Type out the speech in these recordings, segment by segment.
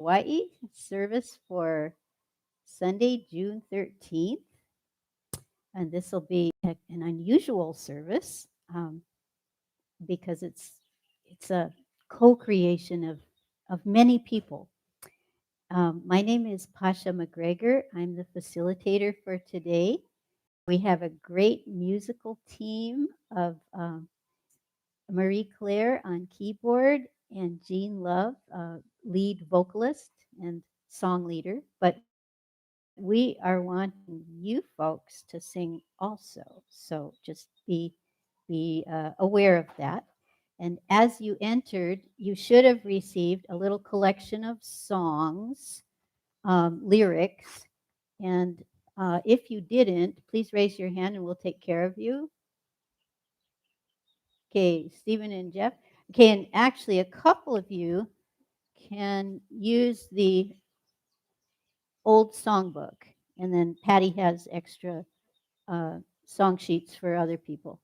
Hawaii service for Sunday, June 13th. And this will be an unusual service because it's a co-creation of many people. My name is Pasha McGregor. I'm the facilitator for today. We have a great musical team of Marie Claire on keyboard and Jean Love, lead vocalist and song leader. But we are wanting you folks to sing also. So just be aware of that. And as you entered, you should have received a little collection of songs, lyrics. And if you didn't, please raise your hand and we'll take care of you. Okay, Stephen and Jeff. Okay, and actually, a couple of you can use the old songbook, and then Patty has extra song sheets for other people.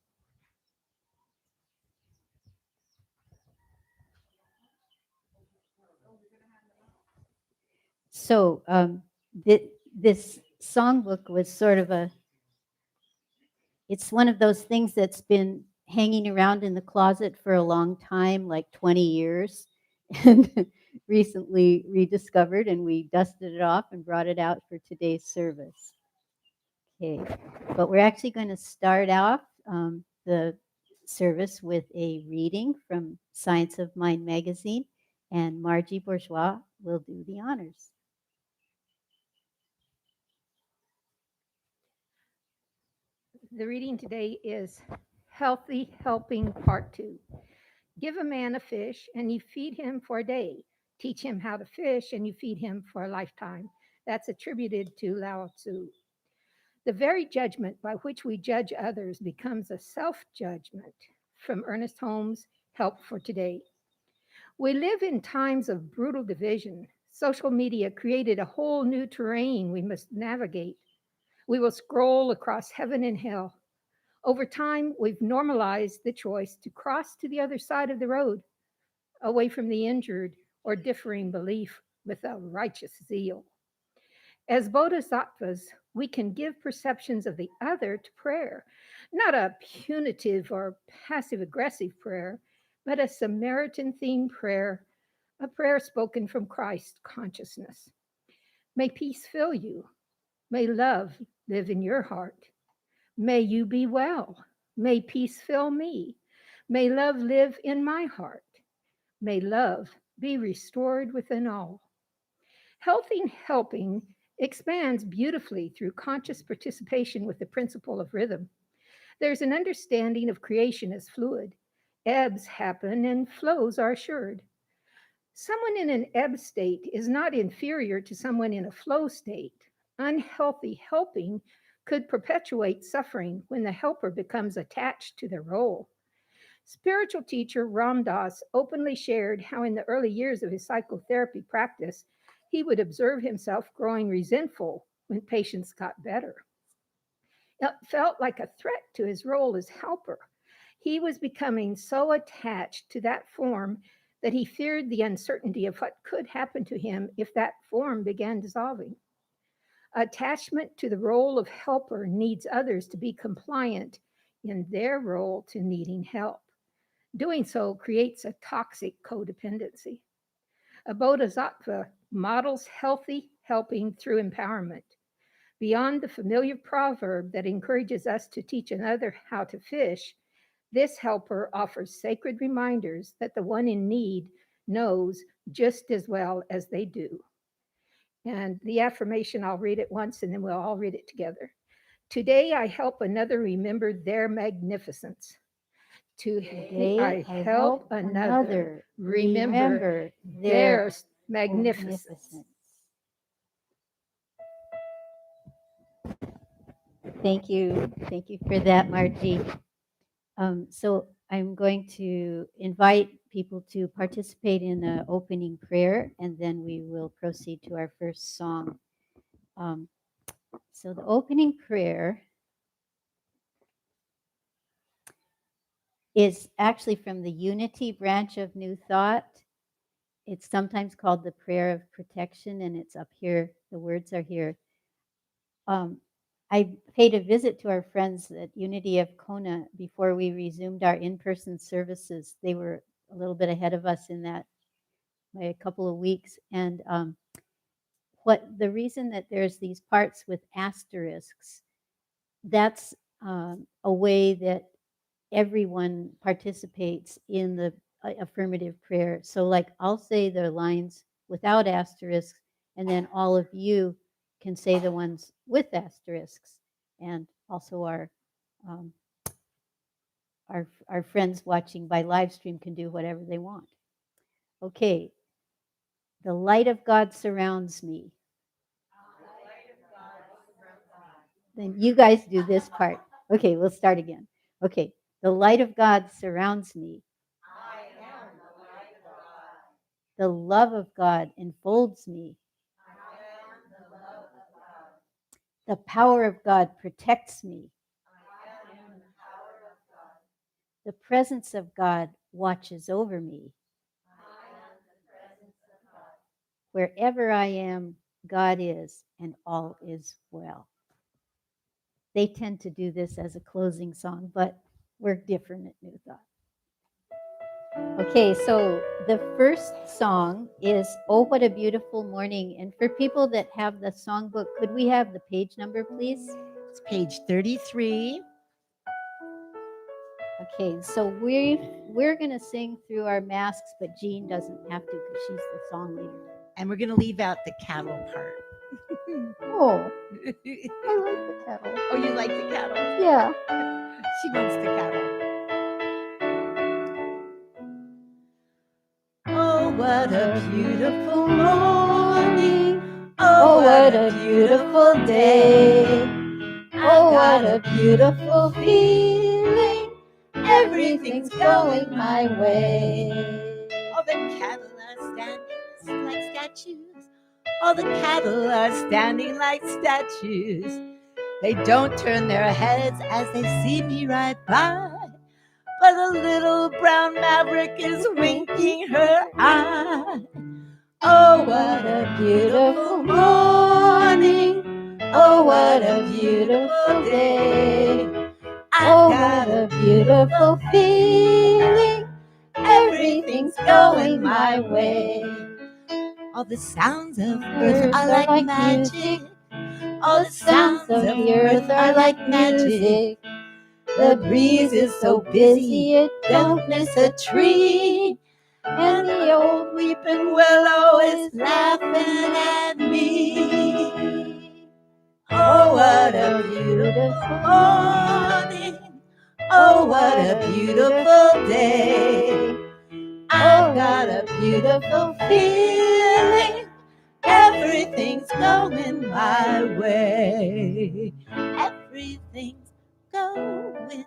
So this songbook was sort of it's one of those things that's been hanging around in the closet for a long time, like 20 years, and recently rediscovered, and we dusted it off and brought it out for today's service. Okay, but we're actually going to start off the service with a reading from Science of Mind magazine, and Margie Bourgeois will do the honors. The reading today is Healthy Helping Part 2. Give a man a fish and you feed him for a day. Teach him how to fish and you feed him for a lifetime. That's attributed to Lao Tzu. The very judgment by which we judge others becomes a self-judgment. From Ernest Holmes, Help for Today. We live in times of brutal division. Social media created a whole new terrain we must navigate. We will scroll across heaven and hell. Over time, we've normalized the choice to cross to the other side of the road, away from the injured or differing belief with a righteous zeal. As bodhisattvas, we can give perceptions of the other to prayer, not a punitive or passive aggressive prayer, but a Samaritan themed prayer, a prayer spoken from Christ consciousness. May peace fill you. May love live in your heart. May you be well. May peace fill me. May love live in my heart. May love be restored within all. Healthy helping expands beautifully through conscious participation with the principle of rhythm. There's an understanding of creation as fluid. Ebbs happen and flows are assured. Someone in an ebb state is not inferior to someone in a flow state. Unhealthy helping could perpetuate suffering when the helper becomes attached to their role. Spiritual teacher Ram Dass openly shared how, in the early years of his psychotherapy practice, he would observe himself growing resentful when patients got better. It felt like a threat to his role as helper. He was becoming so attached to that form that he feared the uncertainty of what could happen to him if that form began dissolving. Attachment to the role of helper needs others to be compliant in their role to needing help. Doing so creates a toxic codependency. A bodhisattva models healthy helping through empowerment. Beyond the familiar proverb that encourages us to teach another how to fish, this helper offers sacred reminders that the one in need knows just as well as they do. And the affirmation, I'll read it once and then we'll all read it together. Today I help another remember their magnificence. Today I help another remember their magnificence. Thank you. Thank you for that, Margie. So I'm going to invite people to participate in the opening prayer, and then we will proceed to our first song. So the opening prayer is actually from the Unity branch of New Thought, It's sometimes called the prayer of protection, and it's up here. The words are here. I paid a visit to our friends at Unity of Kona before we resumed our in-person services. They were a little bit ahead of us in that by a couple of weeks. And what the reason that there's these parts with asterisks, that's a way that everyone participates in the affirmative prayer. So like I'll say the lines without asterisks, and then all of you can say the ones with asterisks. And also um, our friends watching by live stream can do whatever they want. Okay, the light of God surrounds me. Then you guys do this part. Okay, we'll start again. Okay, the light of God surrounds me. The love of God enfolds me. The power of God protects me. The presence of God watches over me. Wherever I am, God is, and all is well. They tend to do this as a closing song, but we're different at New Thought. Okay, so the first song is Oh, What a Beautiful Morning. And for people that have the songbook, could we have the page number, please? It's page 33. Okay, so we're going to sing through our masks, but Jean doesn't have to because she's the song leader. And we're going to leave out the cattle part. Oh, I like the kettle. Oh, you like the cattle? Yeah. She wants the cattle. Oh, what a beautiful morning. Oh, what a beautiful day. Oh, what a beautiful feeling. Everything's going my way. All the cattle are standing like statues. All the cattle are standing like statues. They don't turn their heads as they see me ride by. But a little brown maverick is winking her eye. Oh, what a beautiful morning. Oh, what a beautiful day. Oh, what a beautiful feeling. Everything's going my way. All the sounds of earth are like magic. All the sounds of the earth are like magic. The breeze is so busy it don't miss a tree. And the old weeping willow is laughing at me. Oh, what a beautiful morning. Oh, what a beautiful day. I've got a beautiful feeling. Everything's going my way. Everything's going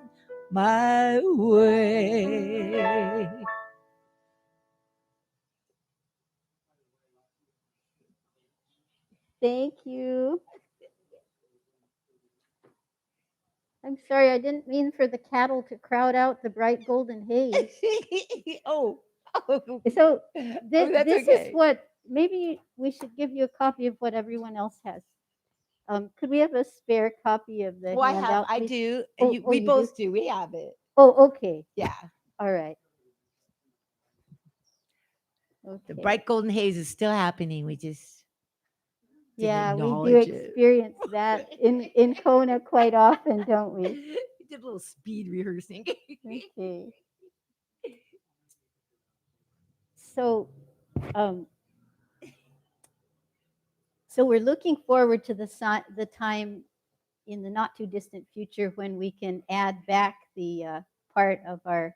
my way. Thank you. I'm sorry, I didn't mean for the cattle to crowd out the bright golden haze. oh. So that's this okay. is what, maybe we should give you a copy of what everyone else has. Could we have a spare copy of the handout? I please? do. Oh, we you both do. We have it. Oh, okay. Yeah. All right. The Okay. bright golden haze is still happening. We just Yeah, we do acknowledge it. experience that in Kona quite often, don't we? We did a little speed rehearsing. Okay. So, so we're looking forward to the time in the not too distant future when we can add back the part of our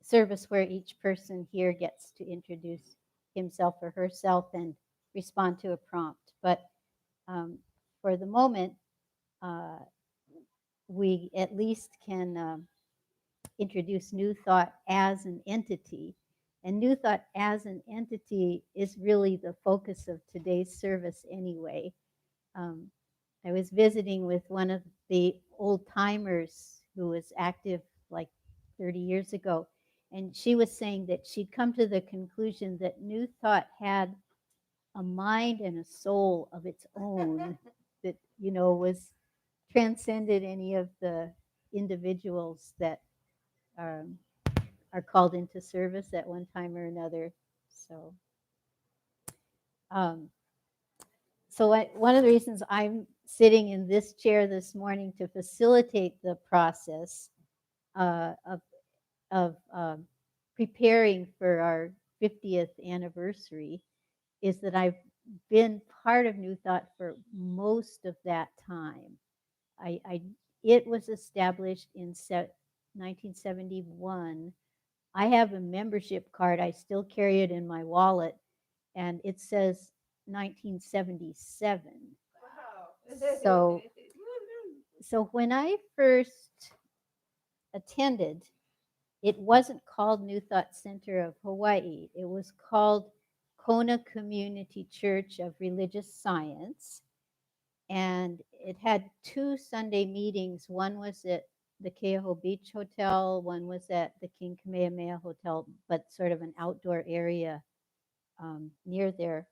service where each person here gets to introduce himself or herself and respond to a prompt. But for the moment, we at least can introduce New Thought as an entity. And New Thought as an entity is really the focus of today's service anyway. I was visiting with one of the old timers who was active like 30 years ago. And she was saying that she'd come to the conclusion that New Thought had a mind and a soul of its own that, was transcended any of the individuals that um, are called into service at one time or another. So, um, one of the reasons I'm sitting in this chair this morning to facilitate the process of preparing for our 50th anniversary is that I've been part of New Thought for most of that time. It was established in 1971. I have a membership card. I still carry it in my wallet, and it says 1977. Wow. So when I first attended, it wasn't called New Thought Center of Hawaii. It was called Kona Community Church of Religious Science. And it had 2 Sunday meetings. One was at the Keauhou Beach Hotel, one was at the King Kamehameha Hotel, but sort of an outdoor area near there.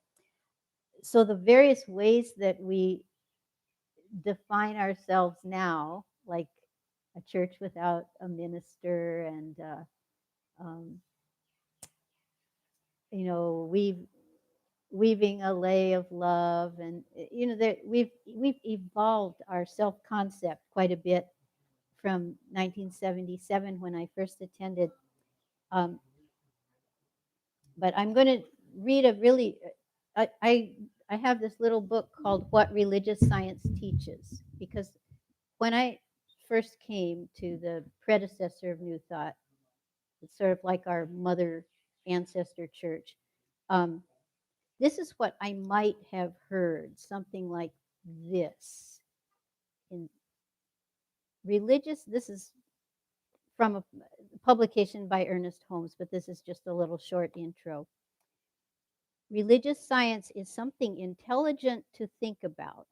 So the various ways that we define ourselves now, like a church without a minister, and um, weaving a lay of love, and that we've evolved our self-concept quite a bit from 1977 when I first attended. But I'm going to read a really, I have this little book called What Religious Science Teaches, because when I first came to the predecessor of New Thought, it's sort of like our mother ancestor church. This is what I might have heard, something like this. In religious, this is from a publication by Ernest Holmes, but this is just a little short intro. Religious science is something intelligent to think about,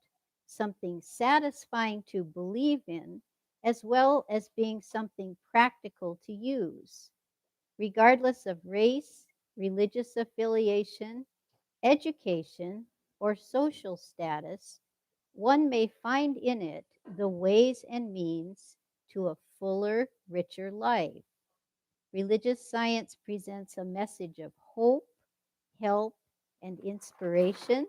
something satisfying to believe in, as well as being something practical to use. Regardless of race, religious affiliation, education, or social status, one may find in it the ways and means to a fuller, richer life. Religious science presents a message of hope, help, and inspiration.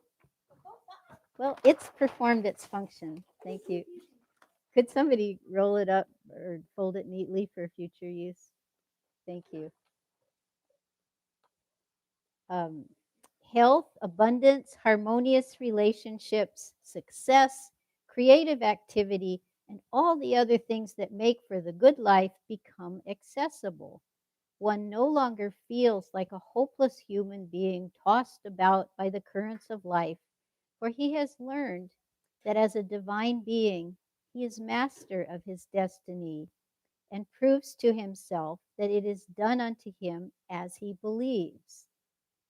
Well, it's performed its function. Thank you. Could somebody roll it up or fold it neatly for future use? Thank you. Um, Health, abundance, harmonious relationships, success, creative activity, and all the other things that make for the good life become accessible. One no longer feels like a hopeless human being tossed about by the currents of life, for he has learned that as a divine being, he is master of his destiny and proves to himself that it is done unto him as he believes.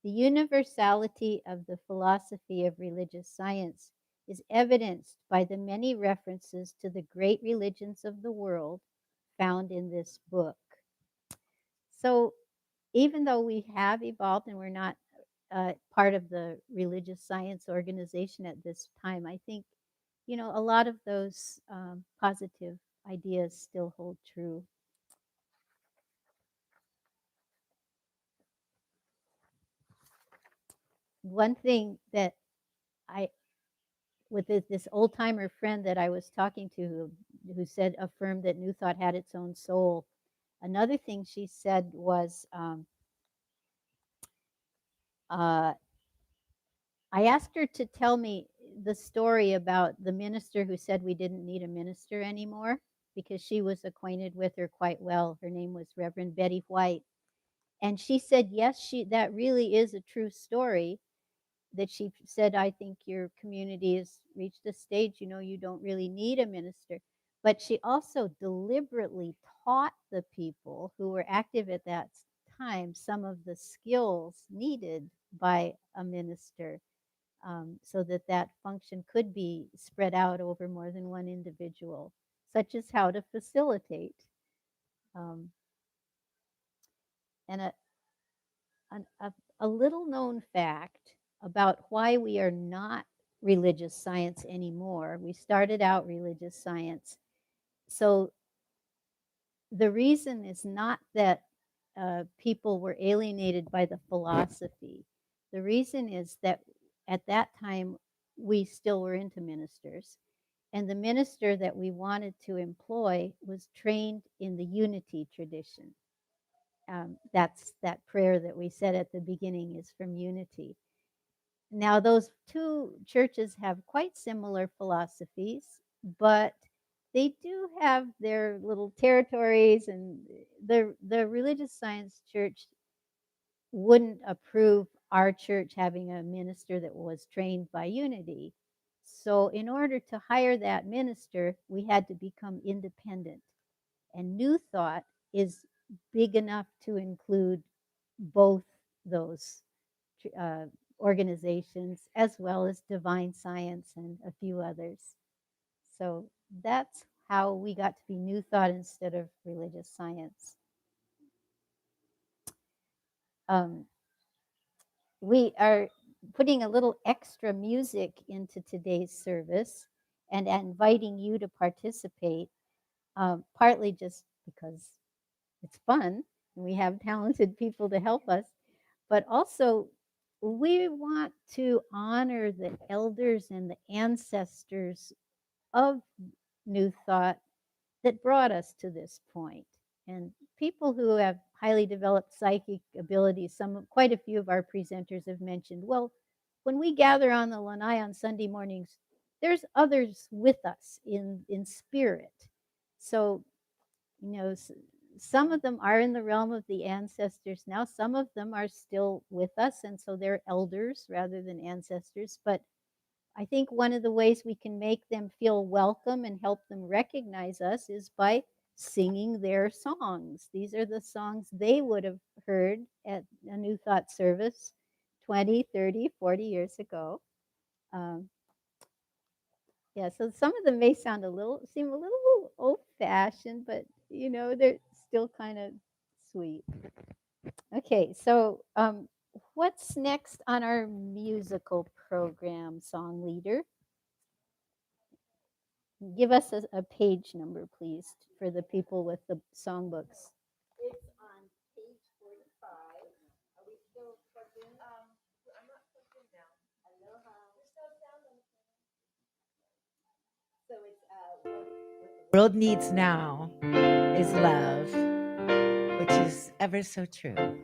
The universality of the philosophy of religious science is evidenced by the many references to the great religions of the world found in this book. So, even though we have evolved and we're not part of the religious science organization at this time, I think, a lot of those positive ideas still hold true. One thing that I, with this old timer friend that I was talking to, who said, affirmed that New Thought had its own soul. Another thing she said was, I asked her to tell me the story about the minister who said we didn't need a minister anymore, because she was acquainted with her quite well. Her name was Reverend Betty White. And she said, yes, that really is a true story. That she said, I think your community has reached a stage, you don't really need a minister. But she also deliberately taught the people who were active at that time some of the skills needed by a minister, so that function could be spread out over more than one individual, such as how to facilitate. Um, And a little known fact about why we are not religious science anymore. We started out religious science. So the reason is not that people were alienated by the philosophy. The reason is that at that time we still were into ministers. And the minister that we wanted to employ was trained in the unity tradition. That's that prayer that we said at the beginning is from unity. Now, those two churches have quite similar philosophies, but they do have their little territories, and the religious science church wouldn't approve our church having a minister that was trained by unity. So in order to hire that minister, we had to become independent. And New Thought is big enough to include both those organizations, as well as Divine Science and a few others. So that's how we got to be New Thought instead of religious science. We are putting a little extra music into today's service and inviting you to participate, partly just because it's fun and we have talented people to help us, but also we want to honor the elders and the ancestors of New Thought that brought us to this point. And people who have highly developed psychic abilities, quite a few of our presenters have mentioned, well, when we gather on the lanai on Sunday mornings, there's others with us in spirit. So, you know, some of them are in the realm of the ancestors now. Some of them are still with us, and so they're elders rather than ancestors. But I think one of the ways we can make them feel welcome and help them recognize us is by singing their songs. These are the songs they would have heard at a New Thought service 20, 30, 40 years ago. Yeah, so some of them may seem a little old-fashioned, but you know, they're still kind of sweet. Okay, so what's next on our musical program, Song Leader? Give us a page number, please, for the people with the songbooks. It's on page 45. Are we still plugged in? I'm not plugged in now. Aloha. There's no sound on the phone. So it's what the world needs now is love, which is ever so true.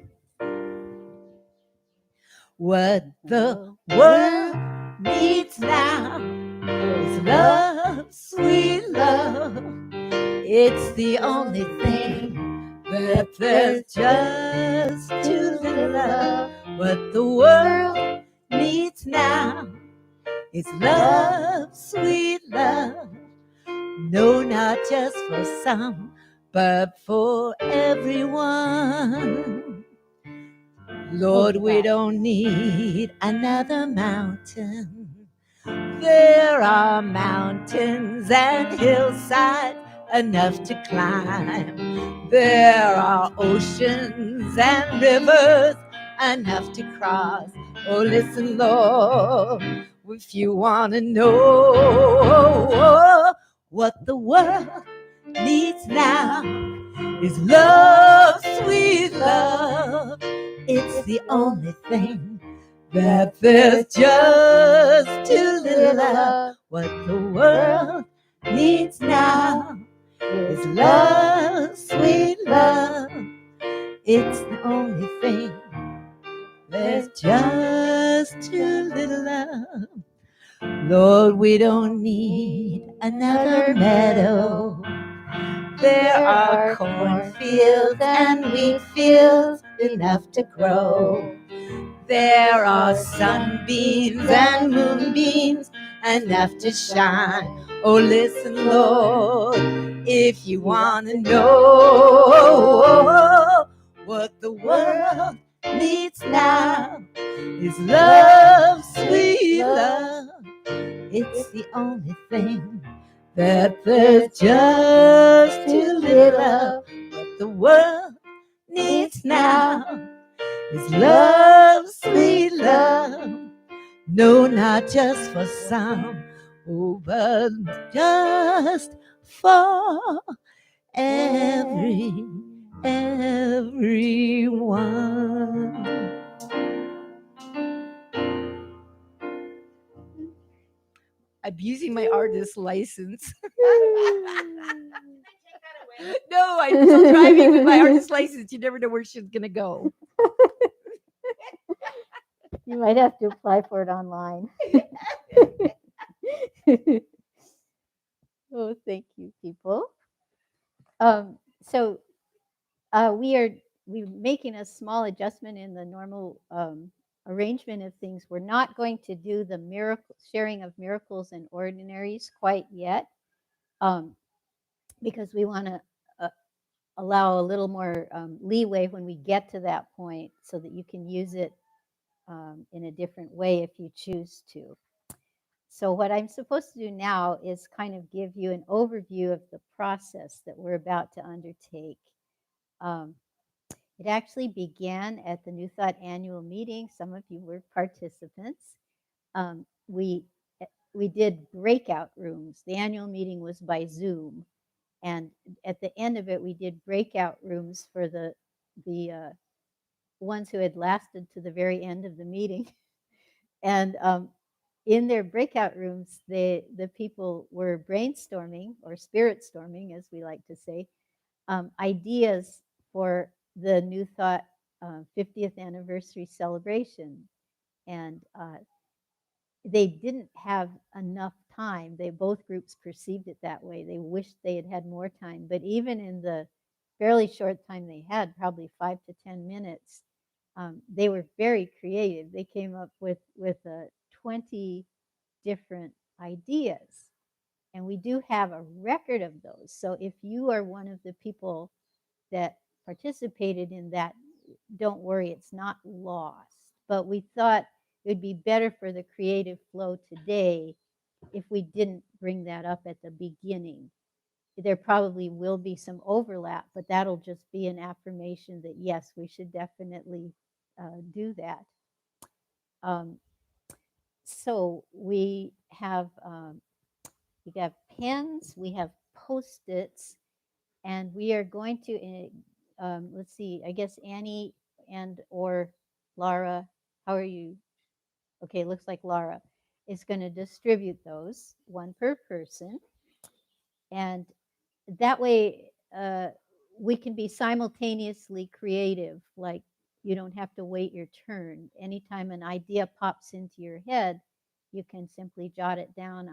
What the world needs now is love, sweet love. It's the only thing that there's just too little love. What the world needs now is love, sweet love. No, not just for some, but for everyone. Lord, we don't need another mountain. There are mountains and hillsides enough to climb. There are oceans and rivers enough to cross. Oh, listen, Lord, if you want to know what the world needs now is love, sweet love. It's the only thing that there's just too little love. What the world needs now is love, sweet love. It's the only thing. There's just too little love. Lord, we don't need another meadow. There are cornfields and wheat fields enough to grow. There are sunbeams and moonbeams enough to shine. Oh, listen, Lord, if you want to know what the world needs now is love, sweet love. It's the only thing that there's just too little of. What the world needs now is love, sweet love. No, not just for some, oh, but just for everyone. Abusing my artist license. No, I'm still driving with my artist license. You never know where she's gonna go. You might have to apply for it online. Oh, thank you, people. So we're making a small adjustment in the normal arrangement of things. We're not going to do the miracle sharing of miracles and ordinaries quite yet, because we want to allow a little more leeway when we get to that point, so that you can use it in a different way if you choose to. So what I'm supposed to do now is kind of give you an overview of the process that we're about to undertake. It actually began at the New Thought annual meeting. Some of you were participants. We did breakout rooms. The annual meeting was by Zoom, and at the end of it, we did breakout rooms for the ones who had lasted to the very end of the meeting. And in their breakout rooms, the people were brainstorming, or spirit storming, as we like to say, ideas for the New Thought 50th anniversary celebration. And they didn't have enough time. Both groups perceived it that way. They wished they had had more time. But even in the fairly short time they had, probably 5 to 10 minutes, they were very creative. They came up with 20 different ideas. And we do have a record of those. So if you are one of the people that participated in that, don't worry, it's not lost. But we thought it would be better for the creative flow today if we didn't bring that up at the beginning. There probably will be some overlap, but that'll just be an affirmation that yes, we should definitely do that. So we have pens, we have Post-its, and we are going to, let's see, I guess Annie and or Laura, how are you? Okay, looks like Laura is going to distribute those, one per person. And that way we can be simultaneously creative, like you don't have to wait your turn. Anytime an idea pops into your head, you can simply jot it down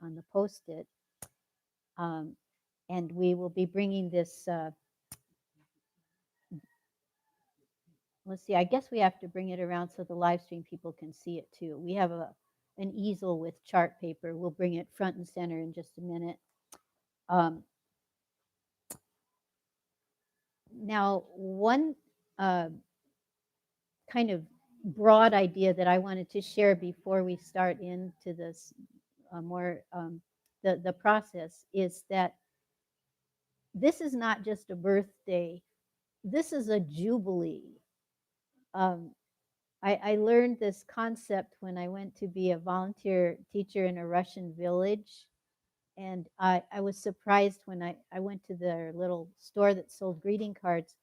on the Post-it. And we will be bringing this, let's see, I guess we have to bring it around so the live stream people can see it too. We have an easel with chart paper. We'll bring it front and center in just a minute. Now, one kind of broad idea that I wanted to share before we start into this more the process is that this is not just a birthday. This is a jubilee. I learned this concept when I went to be a volunteer teacher in a Russian village. And I was surprised when I went to their little store that sold greeting cards.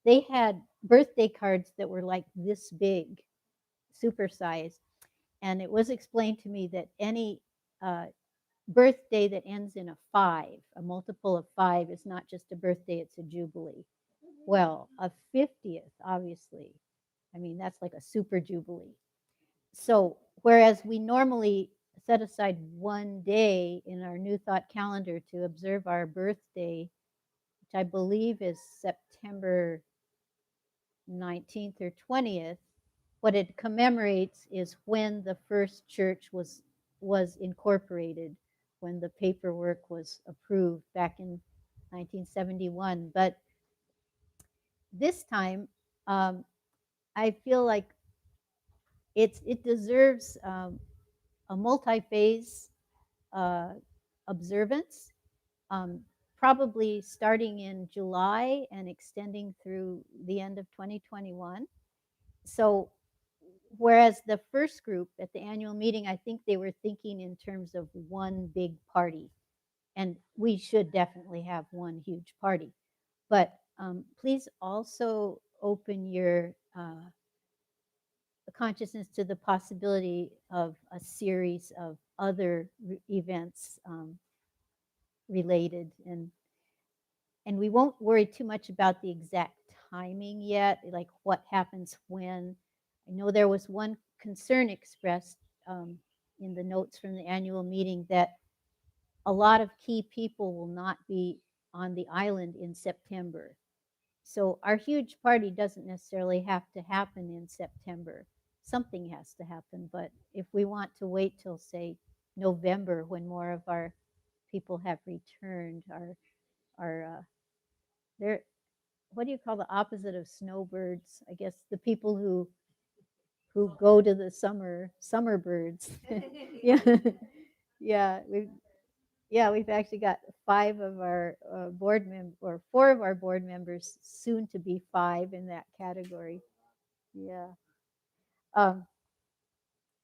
They had birthday cards that were like this big, supersized. And it was explained to me that any birthday that ends in a 5, a multiple of 5, is not just a birthday, it's a jubilee. Well, a 50th, obviously. I mean, that's like a super jubilee. So whereas we normally set aside one day in our New Thought calendar to observe our birthday, which I believe is September 19th or 20th, what it commemorates is when the first church was incorporated, when the paperwork was approved back in 1971. But this time, I feel like it deserves a multi-phase observance. probably starting in July and extending through the end of 2021. So whereas the first group at the annual meeting, I think they were thinking in terms of one big party. And we should definitely have one huge party. But please also open your consciousness to the possibility of a series of other events related. And we won't worry too much about the exact timing yet, like what happens when. I know there was one concern expressed in the notes from the annual meeting that a lot of key people will not be on the island in September. So our huge party doesn't necessarily have to happen in September. Something has to happen, but if we want to wait till, say, November, when more of our people have returned, they're, what do you call the opposite of snowbirds? I guess the people who go to the summer birds. Yeah, we've actually got 5 of our board members, or 4 of our board members, soon to be 5 in that category. Yeah,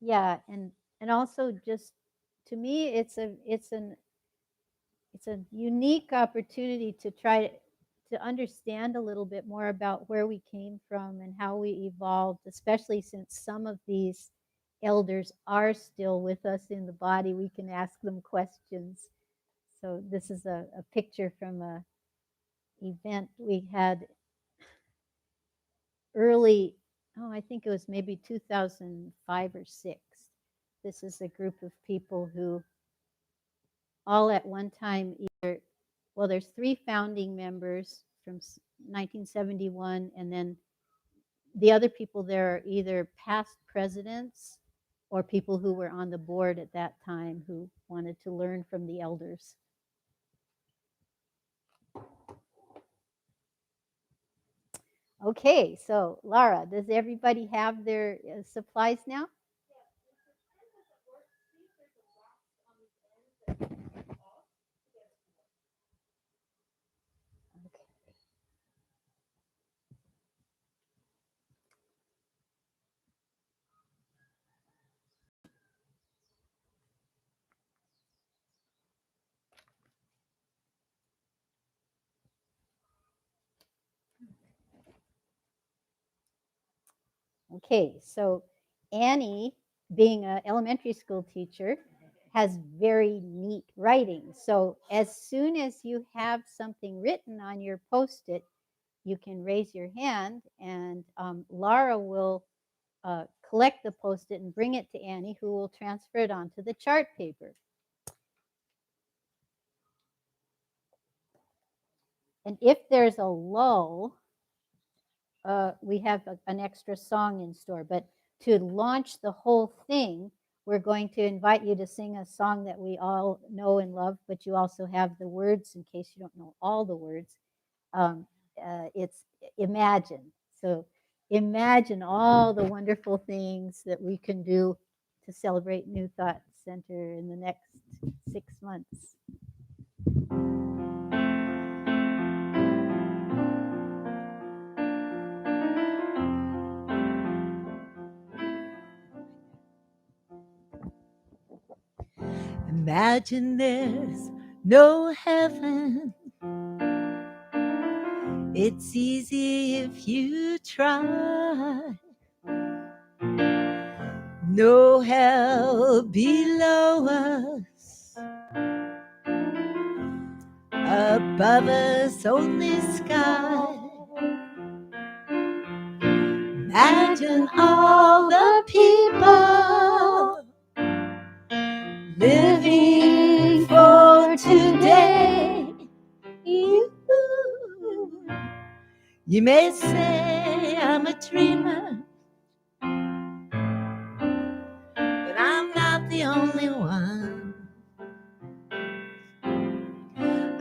yeah, and also just to me, it's a unique opportunity to try to understand a little bit more about where we came from and how we evolved, especially since some of these elders are still with us in the body. We can ask them questions. So this is a picture from a event we had early, I think it was maybe 2005 or 6. This is a group of people who all at one time either, well, there's 3 founding members from 1971, and then the other people there are either past presidents or people who were on the board at that time who wanted to learn from the elders. Okay, so Laura, does everybody have their supplies now? Okay, so Annie, being an elementary school teacher, has very neat writing. So as soon as you have something written on your Post-it, you can raise your hand, and Laura will collect the Post-it and bring it to Annie, who will transfer it onto the chart paper. And if there's a lull, we have an extra song in store. But to launch the whole thing, we're going to invite you to sing a song that we all know and love, but you also have the words in case you don't know all the words. It's Imagine. So imagine all the wonderful things that we can do to celebrate New Thought Center in the next 6 months. Imagine there's no heaven. It's easy if you try. No hell below us. Above us, only sky. Imagine all the people living for today. You may say I'm a dreamer, but I'm not the only one.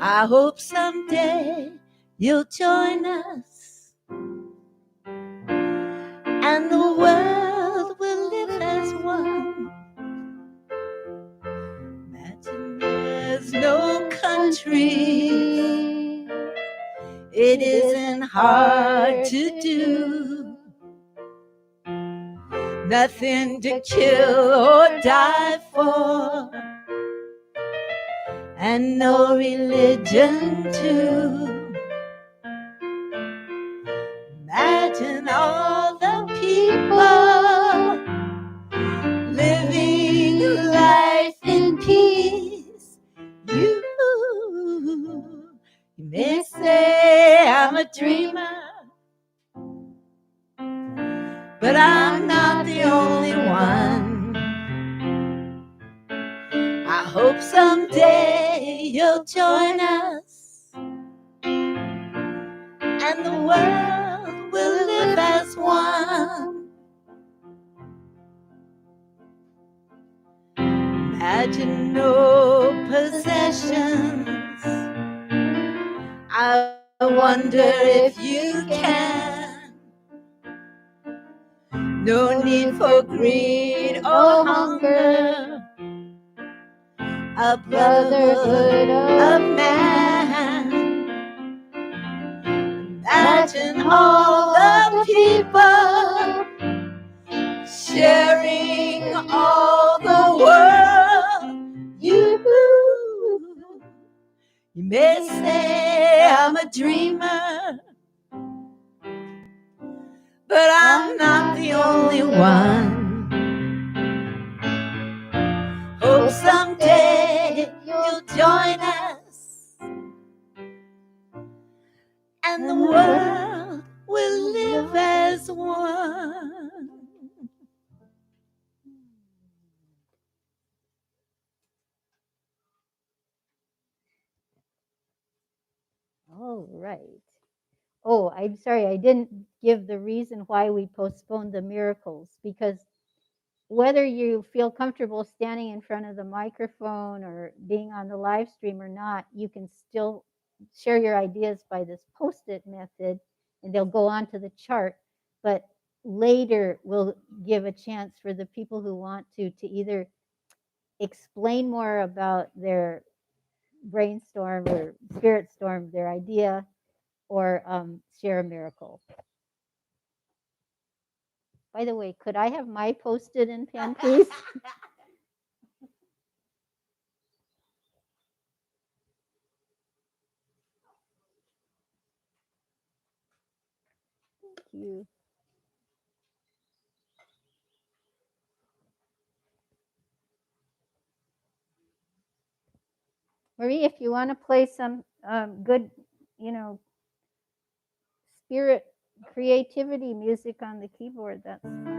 I hope someday you'll join us, and the world will live as one. Imagine there's no countries, It isn't hard to do. Nothing to kill or die for, and no religion too. Imagine all the people living life in peace. You may say I'm a dreamer, but I'm not the only one. I hope someday you'll join us, and the world will live as one. Imagine no possessions. I wonder if you can. No need for greed or hunger. A brotherhood of man. Imagine all the people sharing all the world. You may say I'm a dreamer, but I'm not the only one. Hope someday you'll join us, and the world will live as one. All right. Oh, I'm sorry, I didn't give the reason why we postponed the miracles, because whether you feel comfortable standing in front of the microphone or being on the live stream or not, you can still share your ideas by this post-it method, and they'll go on to the chart. But later, we'll give a chance for the people who want to either explain more about their brainstorm or spirit storm, their idea, or share a miracle. By the way, could I have my post-it and pen, please? Thank you. Marie, if you want to play some good, spirit creativity music on the keyboard, that's fine.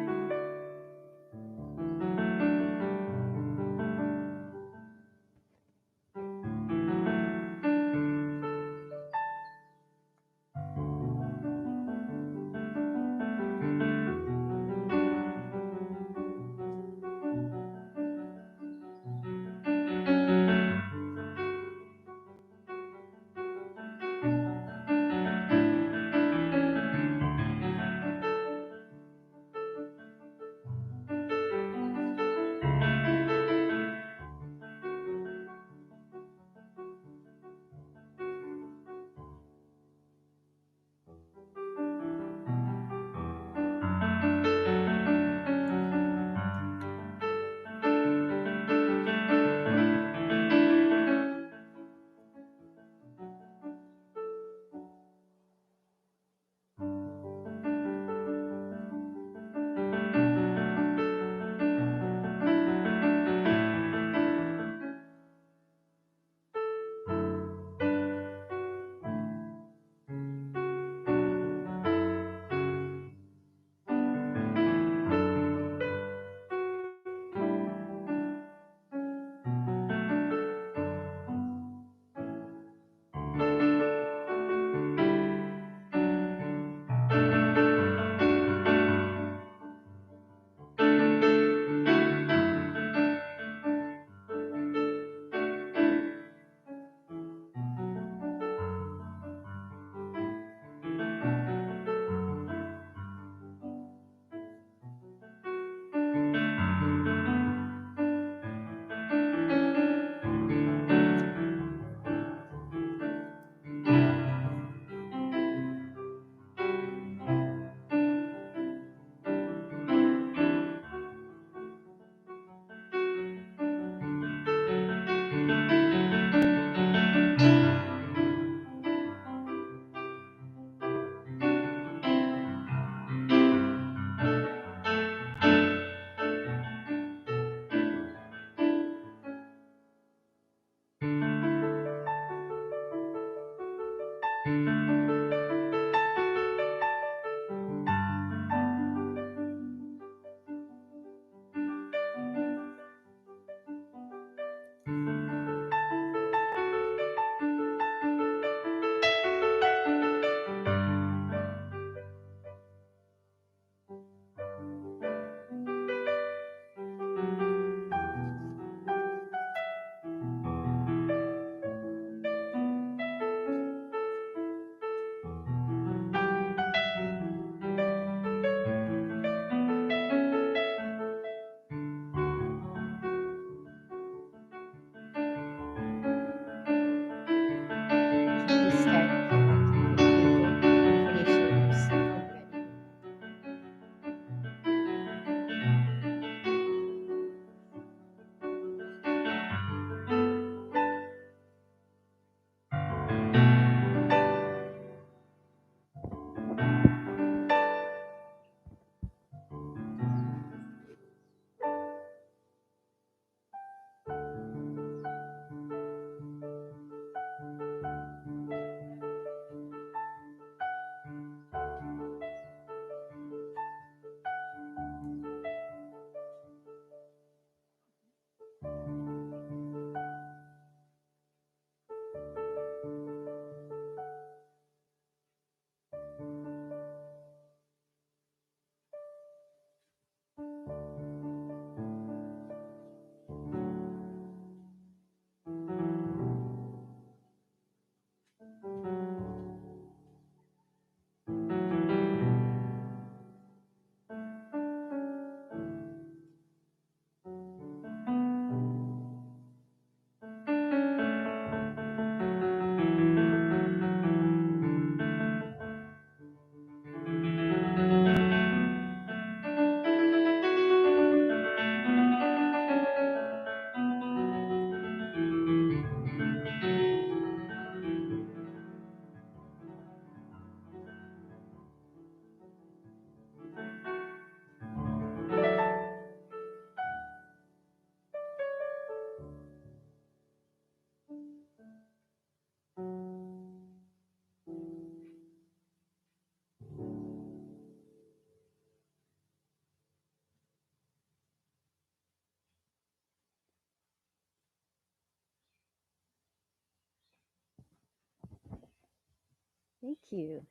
Thank you.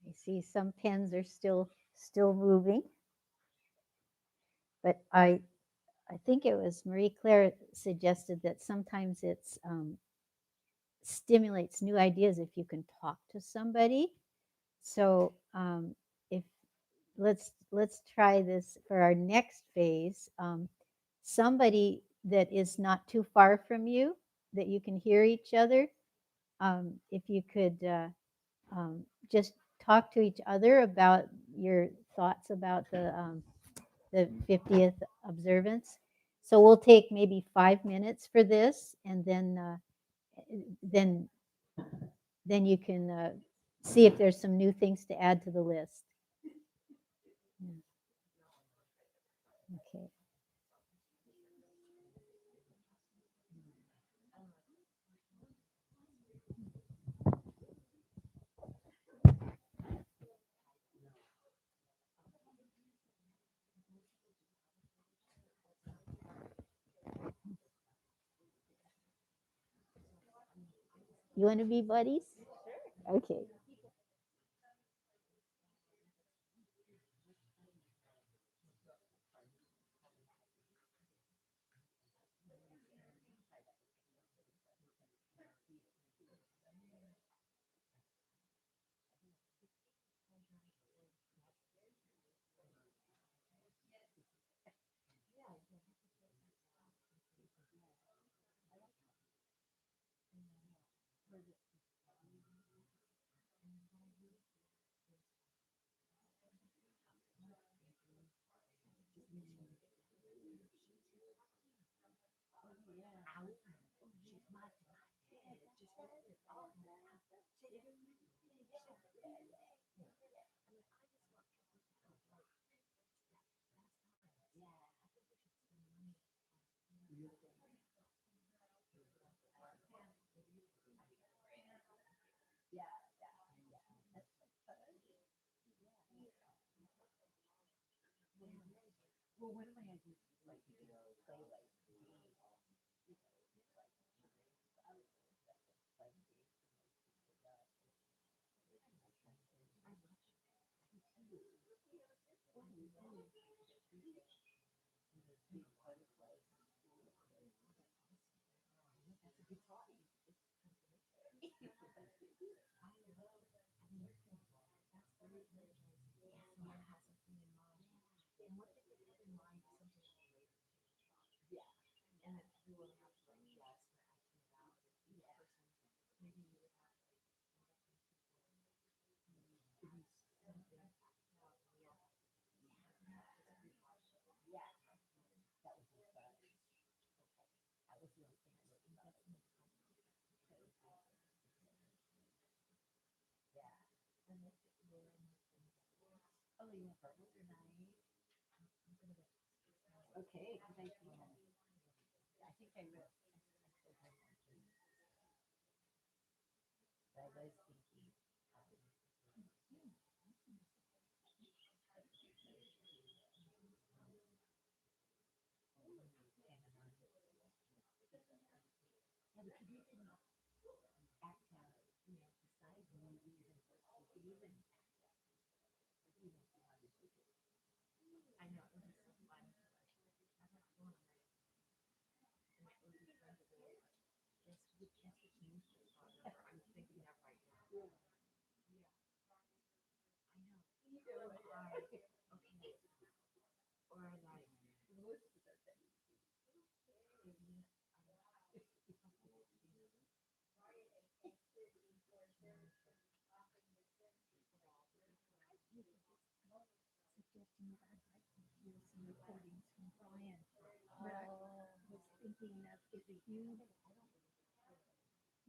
I see some pens are still moving, but I think it was Marie Claire suggested that sometimes it's stimulates new ideas if you can talk to somebody. So if let's try this for our next phase. Somebody that is not too far from you, that you can hear each other. If you could just talk to each other about your thoughts about the 50th observance. So we'll take maybe 5 minutes for this, and then then you can see if there's some new things to add to the list. Yeah. Okay. You want to be buddies? Okay.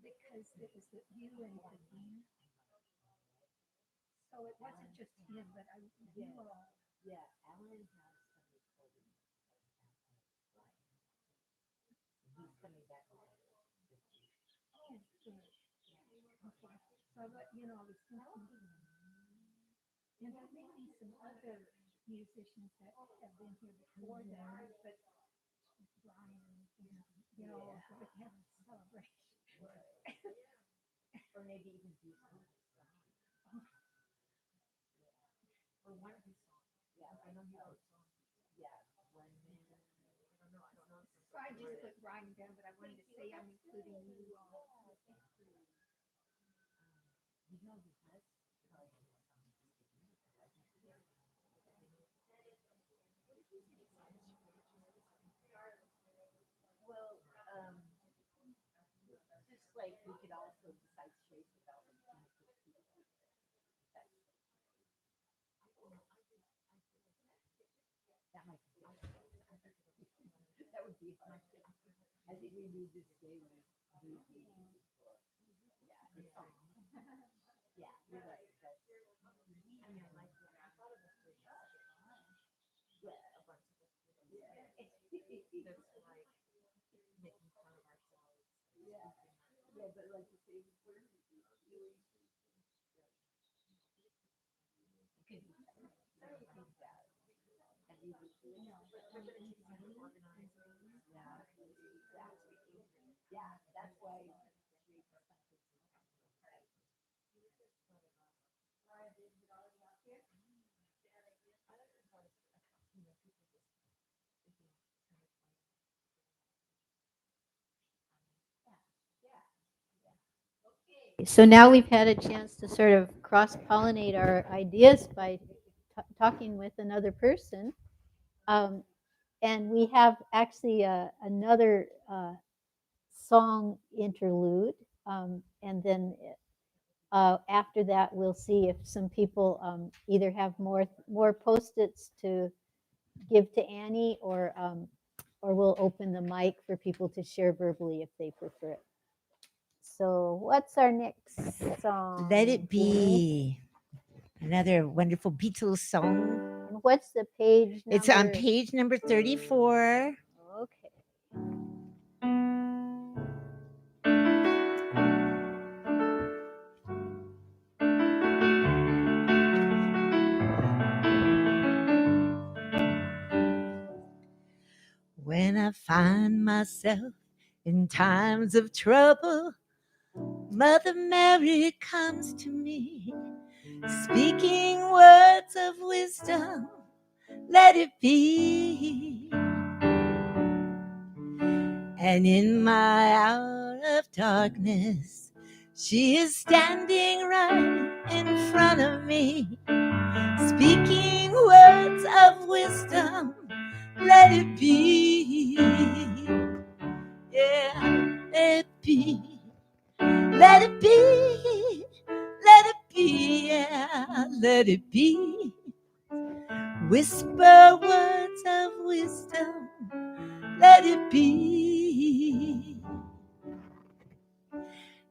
Because it was you and Nadine. So it wasn't just him, but you all. Oh, good. Okay. So, but, I was thinking, and there may be some other musicians that have been here before that, but Brian, we have a celebration. or maybe even deeper. Or one of his songs. Yeah, I know he wrote songs. Yeah, one man. I don't know. So I just put Brian down, but I wanted to say I'm including you all. You know he has. Well, just like we could also decide straight about that might be that would be fun. I think we need to stay with yeah, it's fine. Yeah, you're right. That's, I mean, I like it. I thought it was pretty yeah, a bunch of us. Yeah. That's like making fun of ourselves. Yeah. Yeah, but like the same word. You could do that. And we would do it. Organize things. Yeah. Exactly. Yeah, that's why. So now we've had a chance to sort of cross-pollinate our ideas by talking with another person. And we have actually another song interlude. And then after that, we'll see if some people either have more Post-its to give to Annie, or we'll open the mic for people to share verbally if they prefer it. So what's our next song? Let It Jeannie? Be. Another wonderful Beatles song. And what's the page number? It's on page number 34. Okay. When I find myself in times of trouble, Mother Mary comes to me, speaking words of wisdom. Let it be. And in my hour of darkness, she is standing right in front of me, speaking words of wisdom. Let it be. Yeah, let it be. Let it be. Let it be. Yeah, let it be. Whisper words of wisdom. Let it be.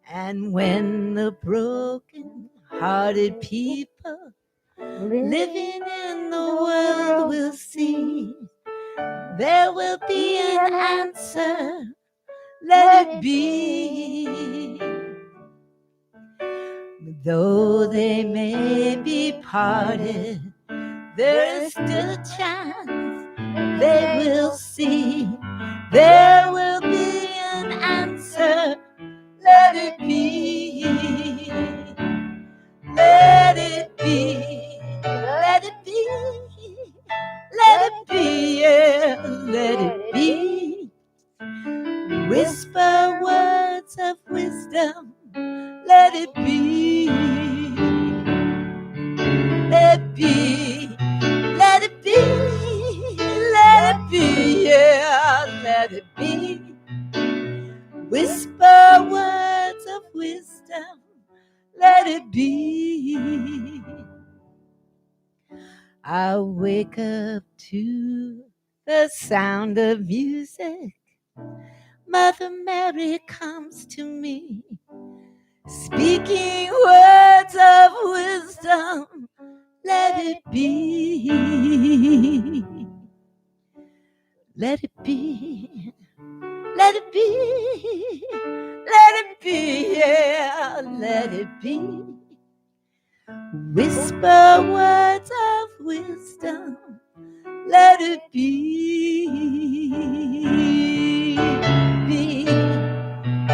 And when the broken-hearted people living in the world will see, there will be an answer. Let it be. Though they may be parted, there is still a chance they will see. There will be an answer. Let it be. Let it be. Let it be. Let it be. Yeah, let it be. Whisper words of wisdom. Let it be. Let it be. Let it be. Let it be. Yeah, let it be. Whisper words of wisdom. Let it be. I wake up to the sound of music. Mother Mary comes to me, speaking words of wisdom. Let it be. Let it be. Let it be. Let it be. Yeah, let it be. Whisper words of wisdom. Let it be.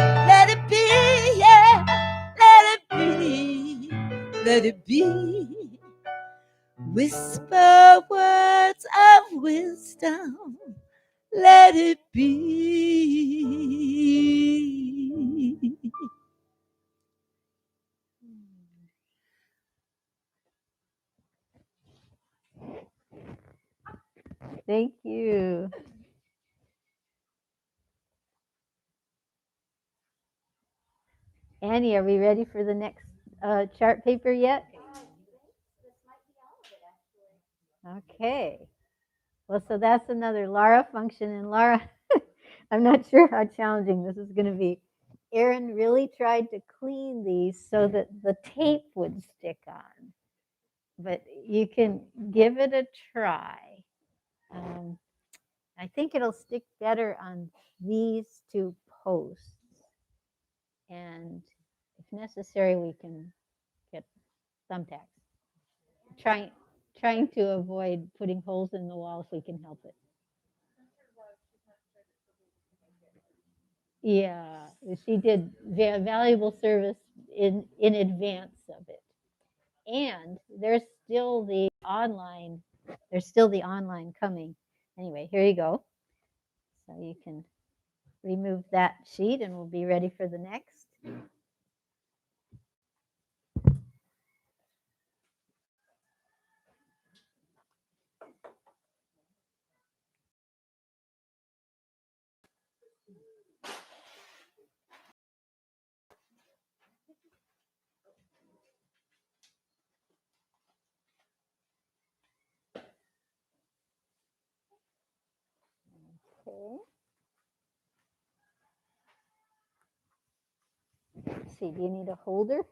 Let it be. Yeah, let let it be. Thank you. Annie, are we ready for the next chart paper yet? Okay. Well, so that's another Lara function. And Lara, I'm not sure how challenging this is going to be. Erin really tried to clean these so that the tape would stick on. But you can give it a try. I think it'll stick better on these two posts. And if necessary, we can get thumbtacks. Trying to avoid putting holes in the wall if we can help it. Yeah, she did valuable service in advance of it. And there's still the online coming. Anyway, here you go. So you can remove that sheet and we'll be ready for the next. Okay. Let's see, do you need a holder?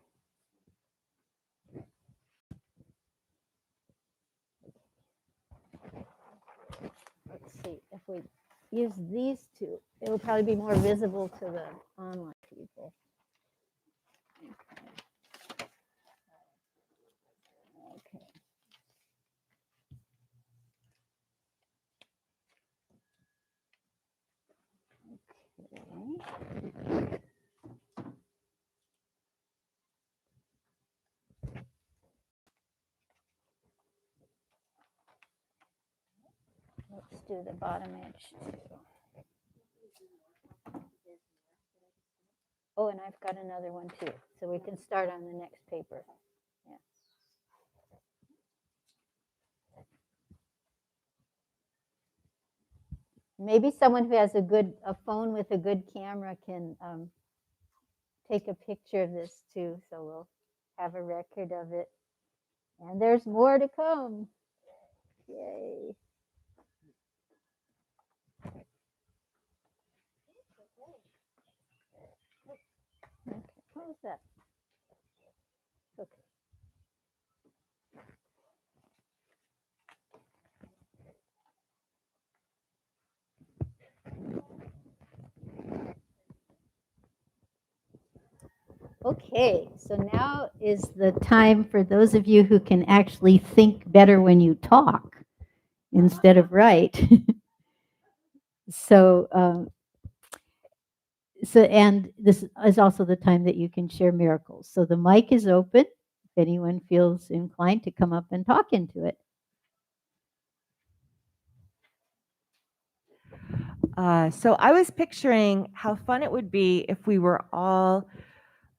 Let's see, if we use these two, it will probably be more visible to the online people. Okay. Okay. Let's do the bottom edge too. Oh, and I've got another one too. So we can start on the next paper. Yeah. Maybe someone who has a phone with a good camera can take a picture of this too. So we'll have a record of it. And there's more to come. Yay. Okay, what was that? Okay. Okay, so now is the time for those of you who can actually think better when you talk instead of write. So, and this is also the time that you can share miracles. So the mic is open if anyone feels inclined to come up and talk into it. So I was picturing how fun it would be if we were all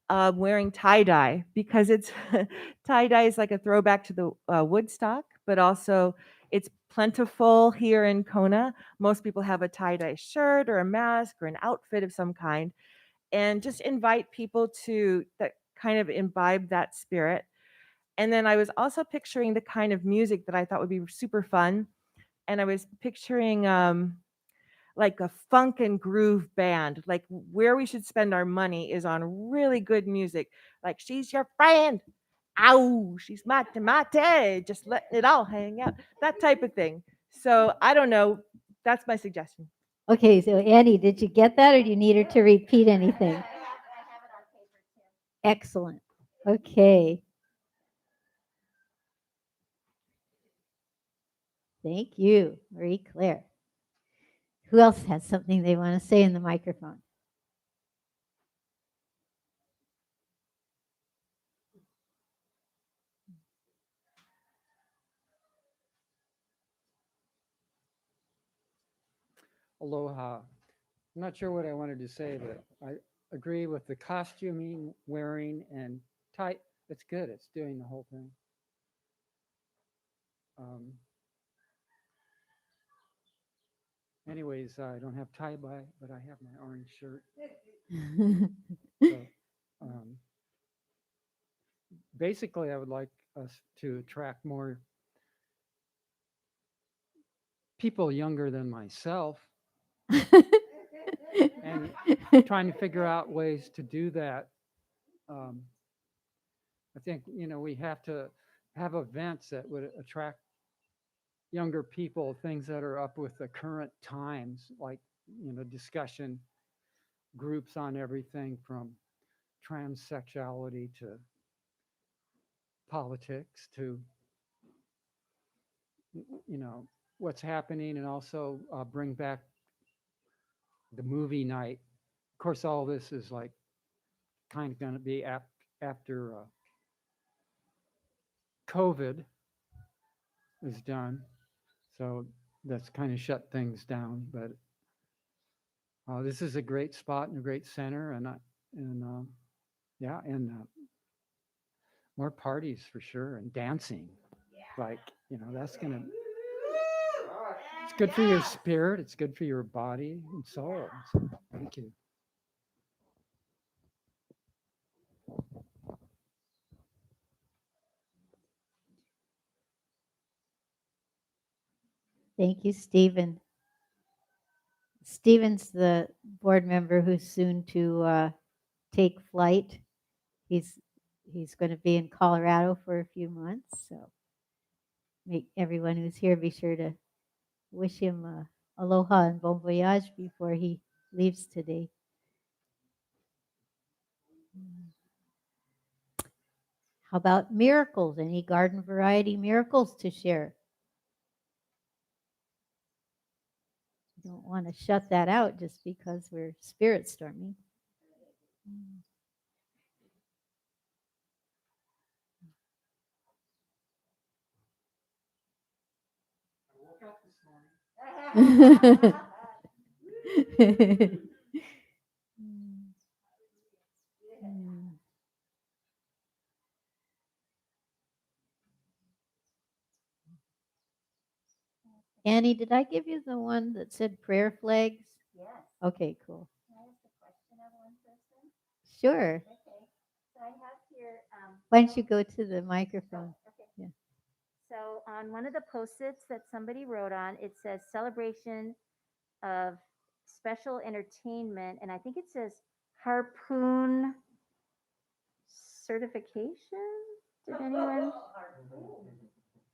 wearing tie-dye, because it's tie-dye is like a throwback to the Woodstock, but also it's plentiful here in Kona. Most people have a tie-dye shirt or a mask or an outfit of some kind, and just invite people to that kind of imbibe that spirit. And then I was also picturing the kind of music that I thought would be super fun, and I was picturing like a funk and groove band. Like where we should spend our money is on really good music. Like she's your friend. Ow, she's mate, just letting it all hang out. That type of thing. So I don't know. That's my suggestion. Okay, so Annie, did you get that or do you need her to repeat anything? Excellent. Okay. Thank you, Marie Claire. Who else has something they want to say in the microphone? aloha. I'm not sure what I wanted to say, but I agree with the costuming, wearing, and tie. It's good. It's doing the whole thing. Anyways, I don't have tie-dye, but I have my orange shirt. So, basically, I would like us to attract more people younger than myself, and trying to figure out ways to do that. I think, we have to have events that would attract younger people, things that are up with the current times, like, discussion groups on everything from transsexuality to politics to, what's happening, and also bring back the movie night. Of course, all this is like kind of going to be after COVID is done. So that's kind of shut things down. But this is a great spot and a great center, and more parties for sure, and dancing. Like, that's gonna. It's good for your spirit. It's good for your body and soul. So, thank you. Thank you, Stephen. Stephen's the board member who's soon to take flight. He's going to be in Colorado for a few months, so make everyone who's here be sure to wish him aloha and bon voyage before he leaves today. How about miracles? Any garden variety miracles to share? Don't want to shut that out just because we're spirit storming. Annie, did I give you the one that said prayer flags? Yes. Okay, cool. Can I ask a question of one person? Sure. Okay. So I have here. Why don't you go to the microphone? Okay. Yeah. So on one of the post-its that somebody wrote on, it says celebration of special entertainment, and I think it says harpoon certification. Did anyone?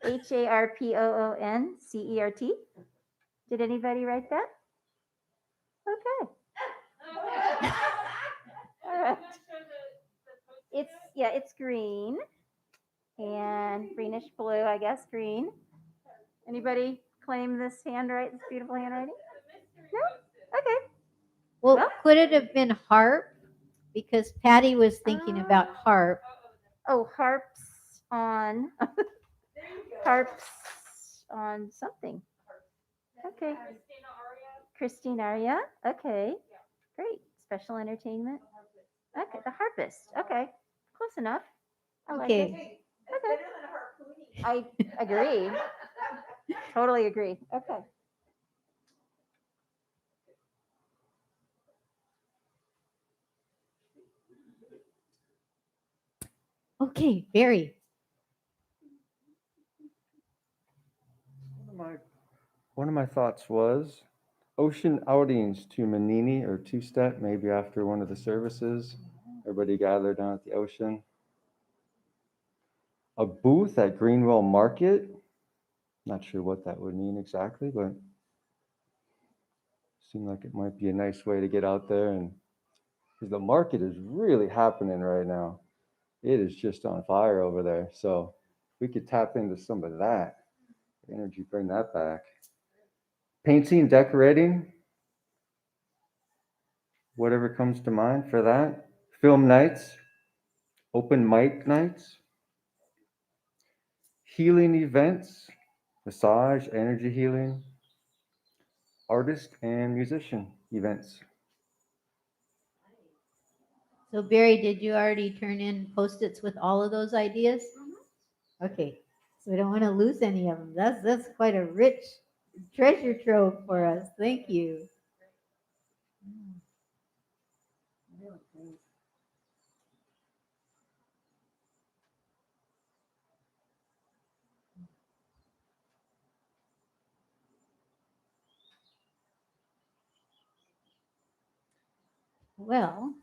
HARPOONCERT. Did anybody write that? Okay. All right. It's green and greenish blue, I guess. Green. Anybody claim this handwriting, this beautiful handwriting? No? Okay. Well, could it have been harp? Because Patty was thinking about harp. Oh, harps on something. Okay. Christine Aria. Okay. Great. Special entertainment. Okay. The harpist. Okay. Close enough. I like it. Okay. Okay. I agree. Totally agree. Okay. Okay, Barry. One of my thoughts was ocean outings to Manini or Two-Step, maybe after one of the services. Everybody gather down at the ocean. A booth at Greenwell Market. Not sure what that would mean exactly, but seemed like it might be a nice way to get out there, and because the market is really happening right now. It is just on fire over there. So we could tap into some of that energy, bring that back. Painting, decorating, whatever comes to mind for that. Film nights, open mic nights, healing events, massage, energy healing, artist and musician events. So Barry, did you already turn in Post-its with all of those ideas? Okay, so we don't want to lose any of them. That's quite a rich treasure trove for us. Thank you. Well,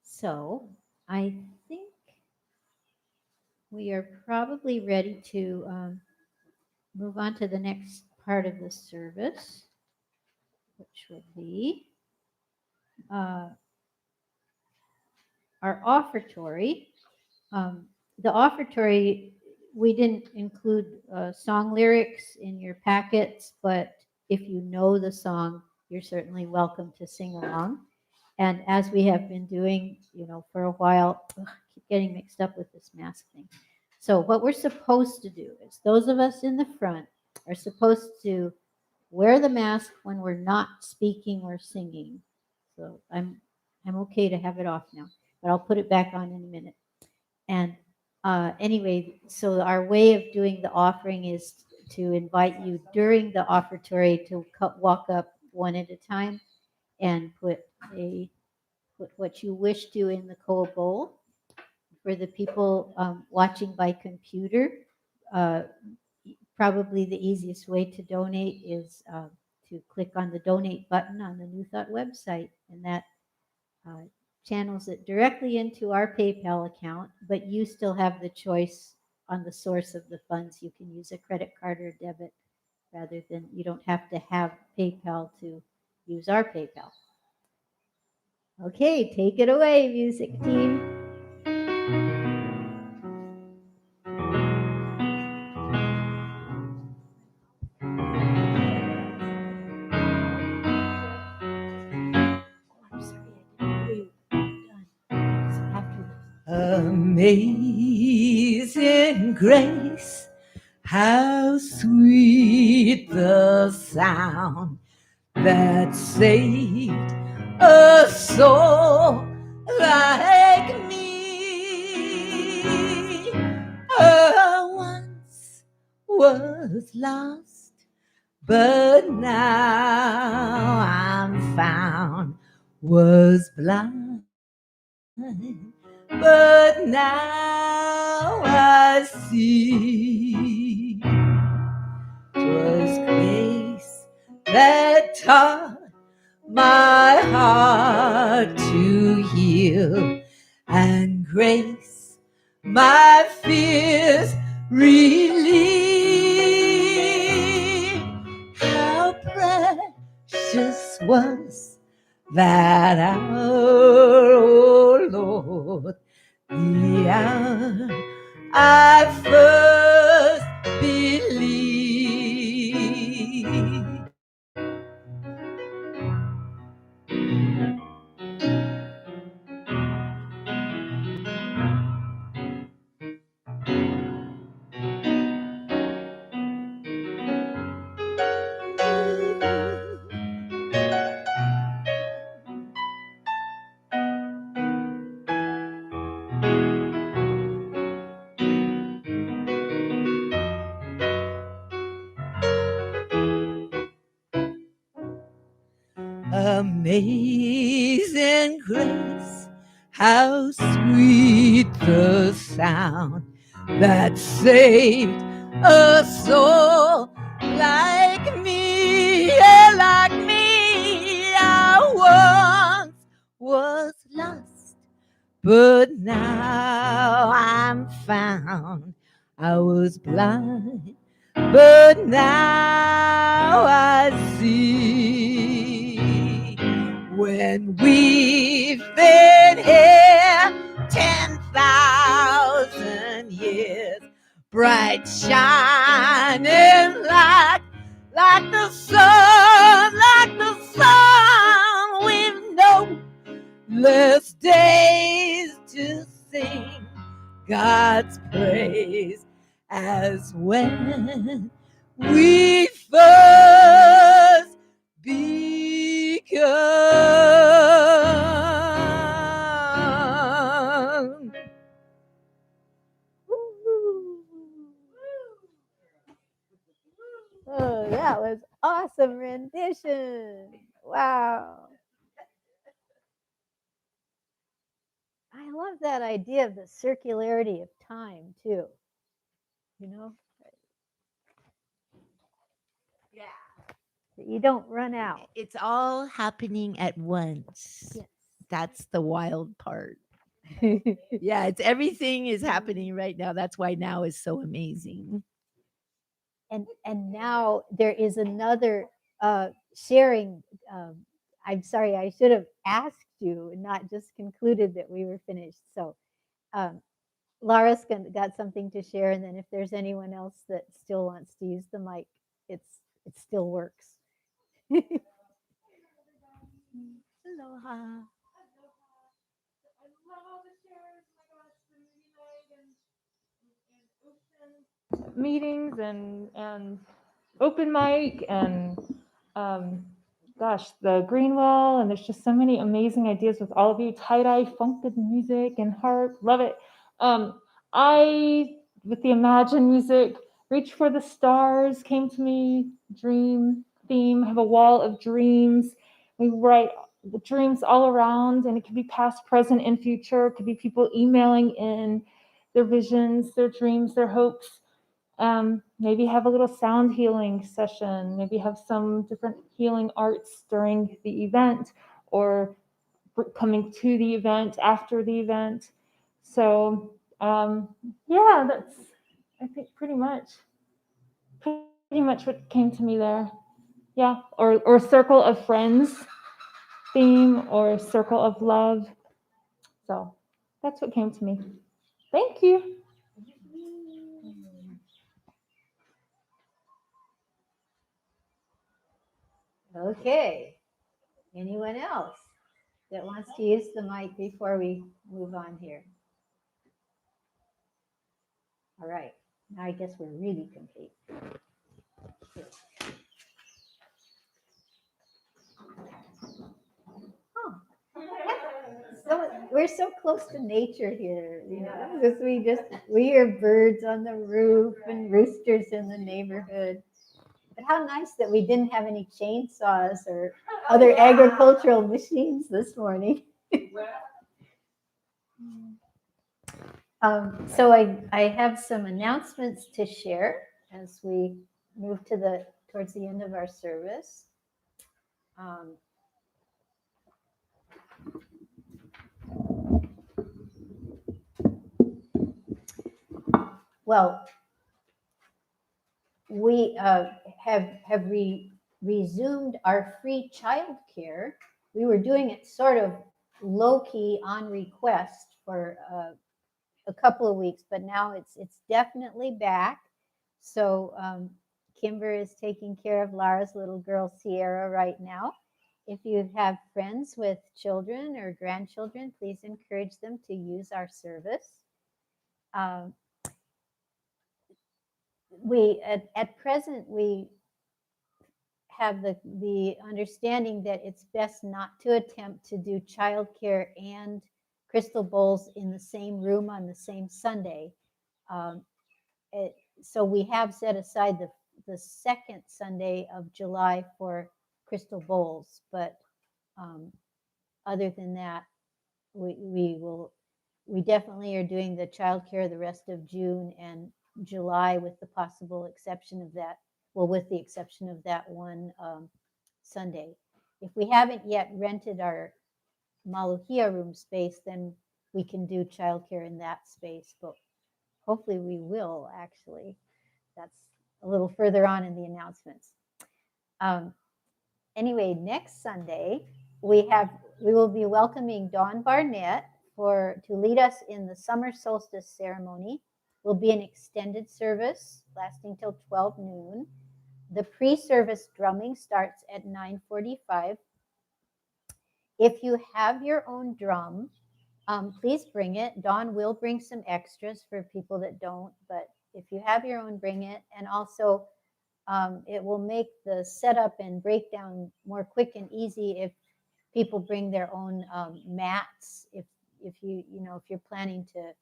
so I think we are probably ready to move on to the next part of the service, which would be our offertory. The offertory, we didn't include song lyrics in your packets, but if you know the song, you're certainly welcome to sing along. And as we have been doing, for a while, I keep getting mixed up with this mask thing. So what we're supposed to do is those of us in the front are supposed to wear the mask when we're not speaking or singing. So I'm okay to have it off now, but I'll put it back on in a minute. And anyway, so our way of doing the offering is to invite you during the offertory to walk up one at a time and put what you wish to in the koa bowl. For the people watching by computer, probably the easiest way to donate is to click on the donate button on the New Thought website, and that channels it directly into our PayPal account, but you still have the choice on the source of the funds. You can use a credit card or debit rather than, you don't have to have PayPal to use our PayPal. Okay, take it away, music team. Amazing grace, how sweet the sound that saved a soul like me. I once was lost, but now I'm found, was blind, but now I see. 'Twas grace that taught my heart to heal, and grace my fears relieved. How precious was that hour, oh Lord, the hour I first believed. Amazing grace, how sweet the sound that saved a soul like me, yeah, like me. I once was lost, but now I'm found. I was blind, but now I see. When we've been here 10,000 years, bright shining like the sun, we've no less days to sing God's praise as when we first begun. Oh, that was awesome rendition. Wow. I love that idea of the circularity of time too. You know, Yeah. that you don't run out. It's all happening at once. Yes. That's the wild part. Yeah, it's everything is happening right now. That's why now is so amazing. and now there is another sharing. I'm sorry, I should have asked you and not just concluded that we were finished. So Laura's got something to share, and then if there's anyone else that still wants to use the mic, it still works. Aloha. Meetings and open mic and gosh, the Greenwell, and there's just so many amazing ideas with all of you. Tie-dye, funk and music and harp, love it. I, with the Imagine music, Reach for the Stars came to me, dream theme, have a wall of dreams. We write the dreams all around, and it could be past, present, and future. It could be people emailing in their visions, their dreams, their hopes. Maybe have a little sound healing session, maybe have some different healing arts during the event or coming to the event after the event. So yeah, that's, I think, pretty much what came to me there. Yeah, or circle of friends theme or circle of love. So that's what came to me. Thank you. Okay. Anyone else that wants to use the mic before we move on here? All right. Now I guess we're really complete. Oh, so we're so close to nature here, you know, because we hear birds on the roof and roosters in the neighborhood. But how nice that we didn't have any chainsaws or other agricultural machines this morning. So I have some announcements to share as we move towards the end of our service. Well, we have resumed our free childcare. We were doing it sort of low key on request for a couple of weeks, but now it's definitely back. So Kimber is taking care of Lara's little girl Sierra right now. If you have friends with children or grandchildren, please encourage them to use our service. We at present we have the understanding that it's best not to attempt to do childcare and crystal bowls in the same room on the same Sunday. So we have set aside the second Sunday of July for crystal bowls, but other than that, we definitely are doing the childcare the rest of June and July, with the possible exception of that. Well, with the exception of that one Sunday. If we haven't yet rented our Maluhia room space, then we can do childcare in that space, but hopefully we will actually. That's a little further on in the announcements. Anyway, next Sunday, we will be welcoming Dawn Barnett to lead us in the summer solstice ceremony. Will be an extended service lasting till 12 noon. The pre-service drumming starts at 9:45. If you have your own drum, please bring it. Dawn will bring some extras for people that don't, but if you have your own, bring it. And also, It will make the setup and breakdown more quick and easy if people bring their own mats. If if you're planning to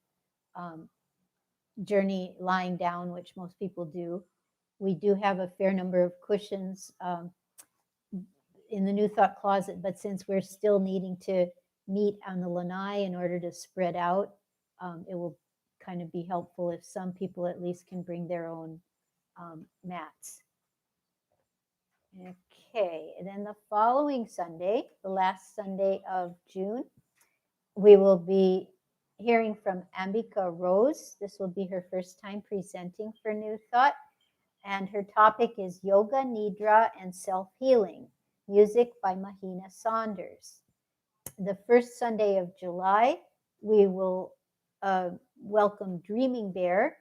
journey lying down, which most people do, we do have a fair number of cushions in the New Thought closet. But since we're still needing to meet on the lanai in order to spread out, it will kind of be helpful if some people at least can bring their own mats. Okay, and then the following Sunday, the last Sunday of June, we will be hearing from Ambika Rose. This will be her first time presenting for New Thought, and her topic is Yoga, Nidra, and Self-Healing, music by Mahina Saunders. The first Sunday of July, we will welcome Dreaming Bear.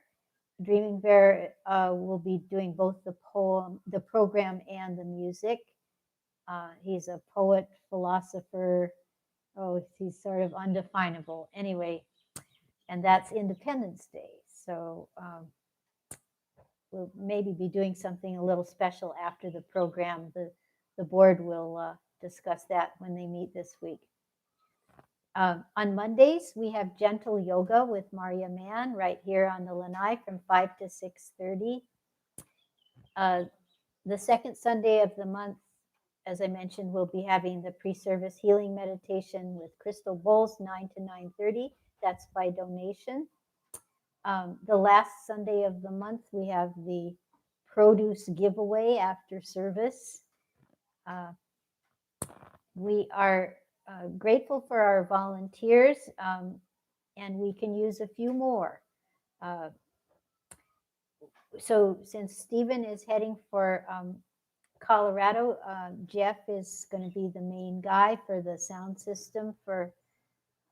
Dreaming Bear will be doing both the program, and the music. He's a poet, philosopher. Oh, he's sort of undefinable. Anyway, and that's Independence Day. So we'll maybe be doing something a little special after the program. The board will discuss that when they meet this week. On Mondays, we have Gentle Yoga with Maria Mann right here on the lanai from 5 to 6:30. The second Sunday of the month, as I mentioned, we'll be having the pre-service healing meditation with Crystal Bowles, 9 to 9:30. That's by donation. The last Sunday of the month, we have the produce giveaway after service. We are grateful for our volunteers, and we can use a few more. So since Stephen is heading for Colorado, Jeff is going to be the main guy for the sound system for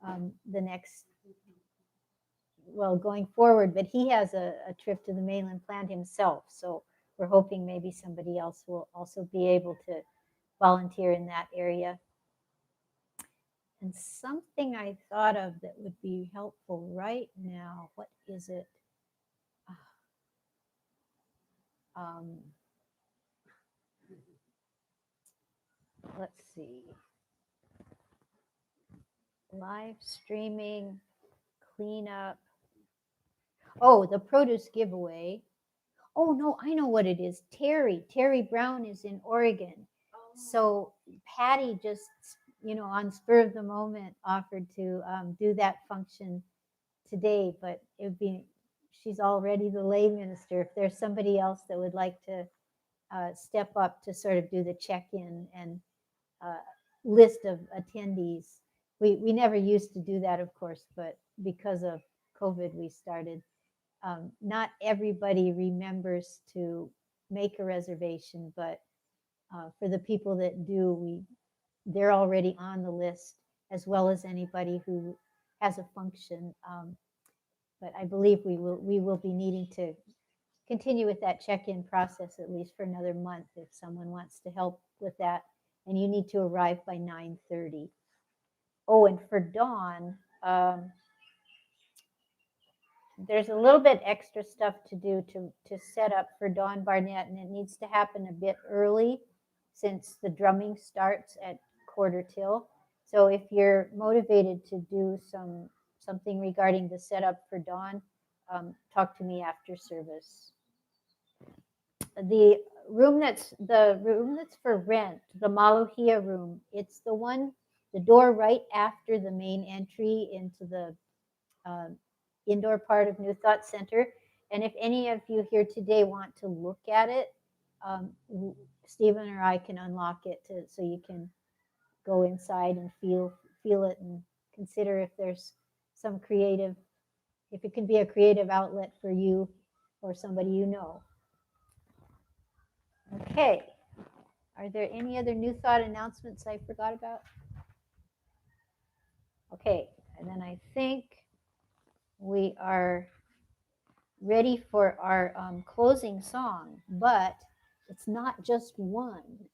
the next, well, going forward, but he has a trip to the mainland planned himself. So we're hoping maybe somebody else will also be able to volunteer in that area. And something I thought of that would be helpful right now, what is it? Let's see. Live streaming, cleanup. Oh, the produce giveaway. Oh, no, I know what it is. Terry Brown is in Oregon. So Patty just, on spur of the moment offered to do that function today, but it would be, she's already the lay minister. If there's somebody else that would like to step up to sort of do the check-in and list of attendees. We never used to do that, of course, but because of COVID, we started. Not everybody remembers to make a reservation, but for the people that do, they're already on the list, as well as anybody who has a function. But I believe we will be needing to continue with that check-in process at least for another month if someone wants to help with that. And you need to arrive by 9:30. Oh, and for Dawn, there's a little bit extra stuff to do to set up for Dawn Barnett, and it needs to happen a bit early since the drumming starts at 1:45. So if you're motivated to do something regarding the setup for Dawn, talk to me after service. The room that's for rent, the Malohia room, it's the door right after the main entry into the indoor part of New Thought Center. And if any of you here today want to look at it, Stephen or I can unlock it so you can go inside and feel it and consider if there's some creative, if it can be a creative outlet for you or somebody you know. Okay. Are there any other New Thought announcements I forgot about? Okay, and then I think we are ready for our closing song, but it's not just one.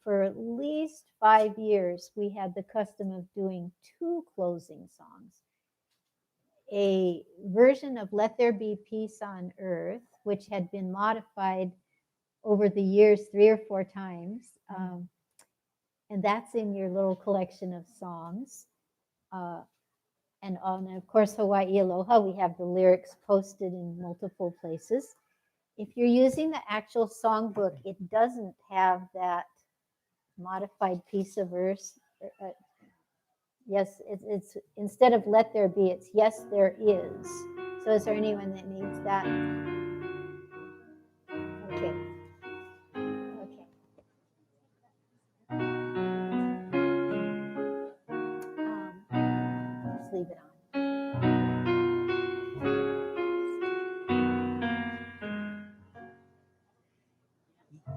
For at least 5 years, we had the custom of doing 2 closing songs. A version of Let There Be Peace on Earth which had been modified over the years 3 or 4 times. And that's in your little collection of songs. And of course, Hawaii Aloha, we have the lyrics posted in multiple places. If you're using the actual songbook, it doesn't have that modified piece of verse. Yes, it's instead of let there be, it's yes, there is. So is there anyone that needs that? Okay. Okay. Just leave it on.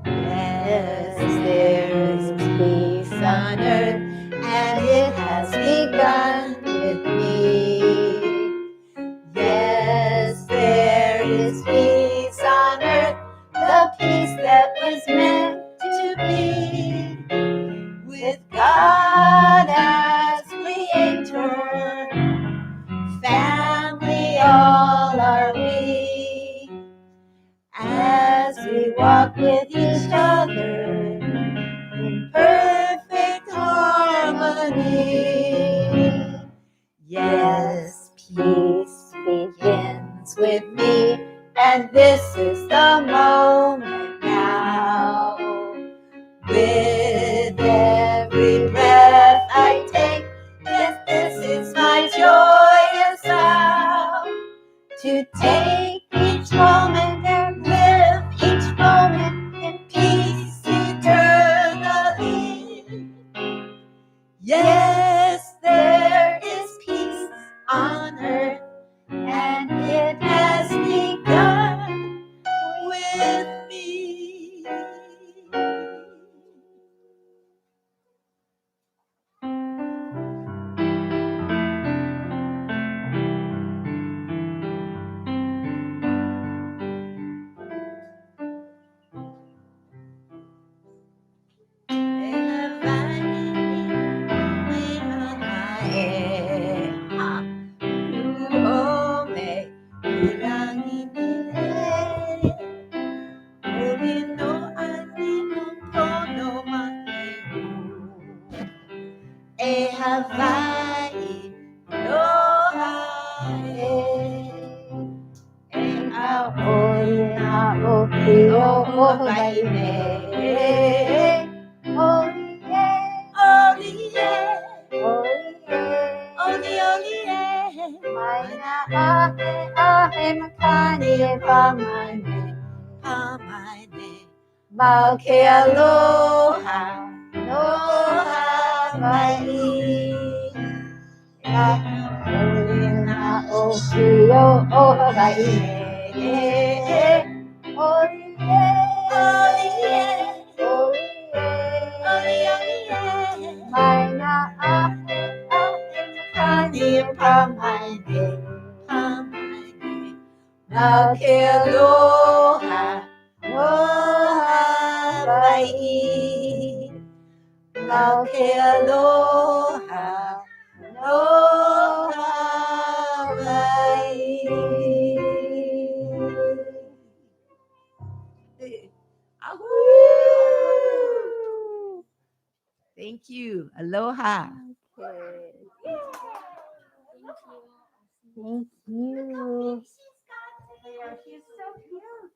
Yes, there is peace on earth, and it has begun with me. Yes, there is peace on earth, the peace that was meant to be. With God as creator, family all are we. As we walk with each other in perfect harmony. Yes, peace begins with me, and this is the moment now. With every breath I take, yes, this is my joyous vow. To take each moment and live each moment in peace eternally. Yes, there is peace on earth, and it has begun with me. Ke aloha, aloha mai. Na o kio o Hawaii me. Olie, olie, olie, mai na ahe makani pamaine, pamaine. Na ke aloha, aloha mai. Na ke aloha, aloha mai. Ahoo! Thank you. Aloha. Okay. Thank you. She's so cute.